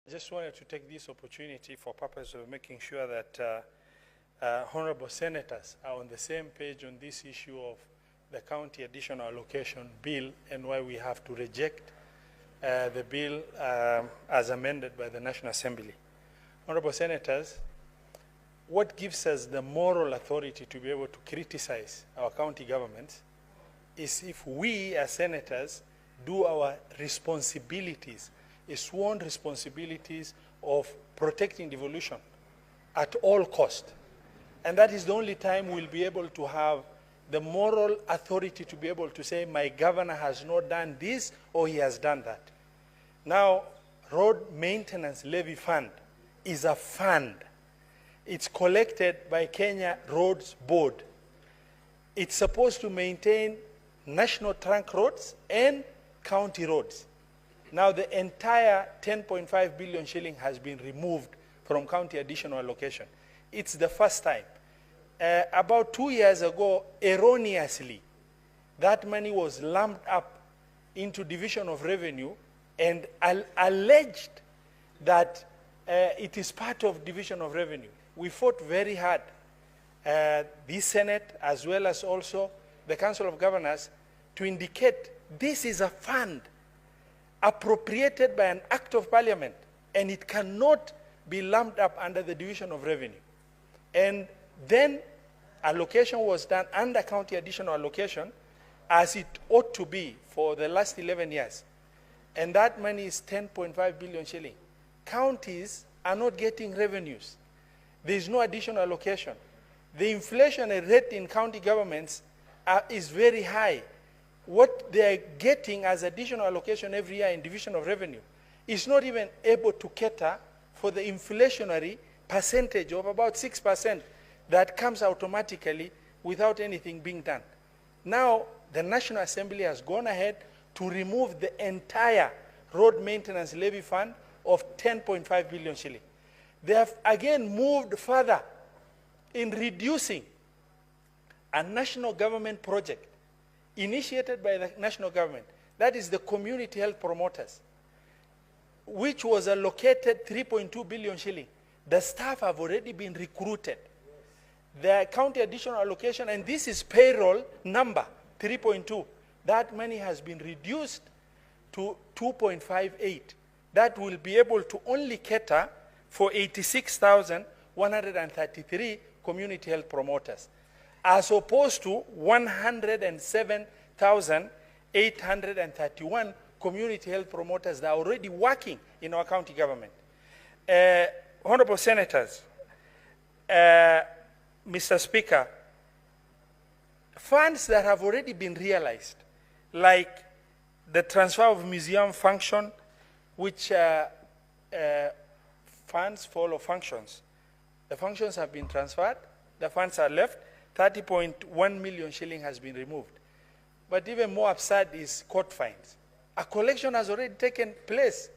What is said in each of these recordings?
I just wanted to take this opportunity for purpose of making sure that honorable senators are on the same page on this issue of the county additional allocation bill and why we have to reject the bill as amended by the National Assembly. Honorable senators, what gives us the moral authority to be able to criticize our county governments is if we as senators do our responsibilities, sworn responsibilities of protecting devolution at all cost. And that is the only time we'll be able to have the moral authority to be able to say, my governor has not done this or he has done that. Now, road maintenance levy fund is a fund. It's collected by Kenya Roads Board. It's supposed to maintain national trunk roads and county roads. Now the entire 10.5 billion shilling has been removed from county additional allocation. It's the first time. About 2 years ago, erroneously, that money was lumped up into division of revenue and alleged that it is part of division of revenue. We fought very hard, the Senate as well as also the Council of Governors, to indicate this is a fund appropriated by an act of parliament and it cannot be lumped up under the division of revenue. And then allocation was done under county additional allocation as it ought to be for the last 11 years. And that money is 10.5 billion shilling. Counties are not getting revenues. There is no additional allocation. The inflation rate in county governments is very high. What they are getting as additional allocation every year in division of revenue is not even able to cater for the inflationary percentage of about 6% that comes automatically without anything being done. Now, the National Assembly has gone ahead to remove the entire road maintenance levy fund of 10.5 billion shilling. They have again moved further in reducing a national government project initiated by the national government, that is the community health promoters, which was allocated 3.2 billion shilling. The staff have already been recruited. The county additional allocation, and this is payroll number 3.2, that money has been reduced to 2.58. That will be able to only cater for 86,133 community health promoters, as opposed to 107,831 community health promoters that are already working in our county government. Honorable Senators, Mr. Speaker, funds that have already been realized, like the transfer of museum function, which funds follow functions. The functions have been transferred, the funds are left, 30.1 million shilling has been removed. But even more absurd is court fines. A collection has already taken place.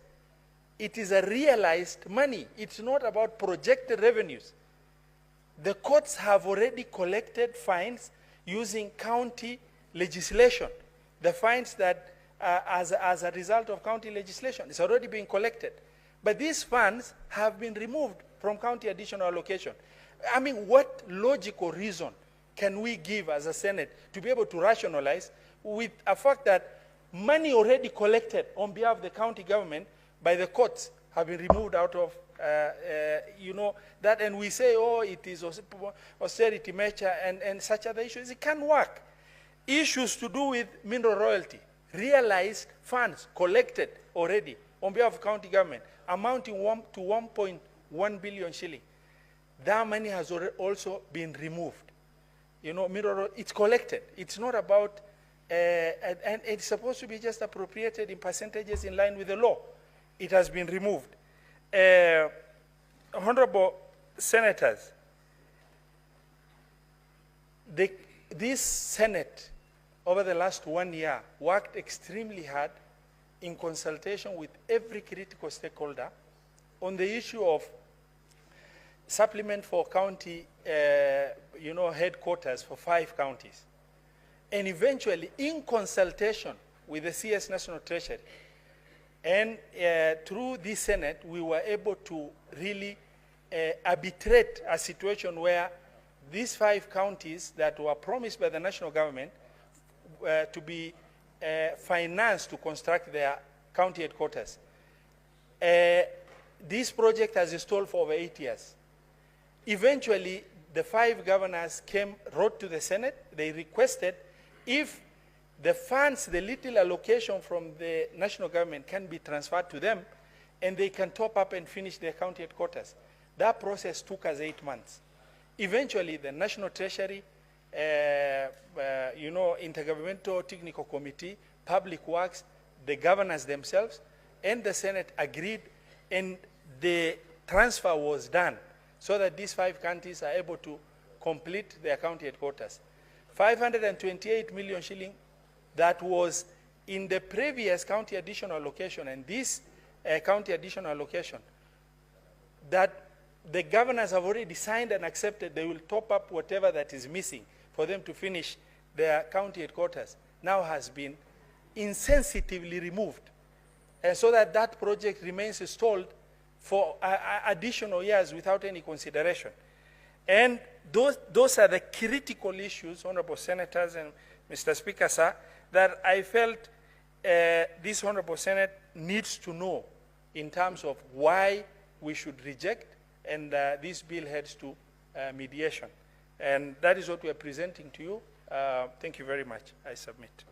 It is a realized money. It's not about projected revenues. The courts have already collected fines using county legislation. The fines that as a result of county legislation, it's already been collected. But these funds have been removed from county additional allocation. I mean, what logical reason can we give as a Senate to be able to rationalize with a fact that money already collected on behalf of the county government by the courts have been removed out of, that, and we say, oh, it is austerity measure and such other issues. It can work. Issues to do with mineral royalty, realized funds collected already on behalf of county government, amounting to 1.1 billion shilling. That money has also been removed. You know, it's collected. It's not about, and it's supposed to be just appropriated in percentages in line with the law. It has been removed. Honorable Senators, this Senate, over the last 1 year, worked extremely hard in consultation with every critical stakeholder on the issue of supplement for county, headquarters for 5 counties. And eventually, in consultation with the CS National Treasury, And through the Senate, we were able to really arbitrate a situation where these 5 counties that were promised by the national government to be financed to construct their county headquarters. This project has stalled for over 8 years. Eventually, the 5 governors wrote to the Senate. They requested if the funds, the little allocation from the national government can be transferred to them, and they can top up and finish their county headquarters. That process took us 8 months. Eventually, the National Treasury, Intergovernmental Technical Committee, Public Works, the governors themselves, and the Senate agreed, and the transfer was done so that these 5 counties are able to complete their county headquarters. 528 million shilling that was in the previous county additional allocation and this county additional allocation that the governors have already signed and accepted. They will top up whatever that is missing for them to finish their county headquarters, now has been insensitively removed. And so that that project remains stalled for additional years without any consideration. And those are the critical issues, Honorable Senators and Mr. Speaker, sir, that I felt this Honorable Senate needs to know in terms of why we should reject, and this bill heads to mediation. And that is what we are presenting to you. Thank you very much. I submit.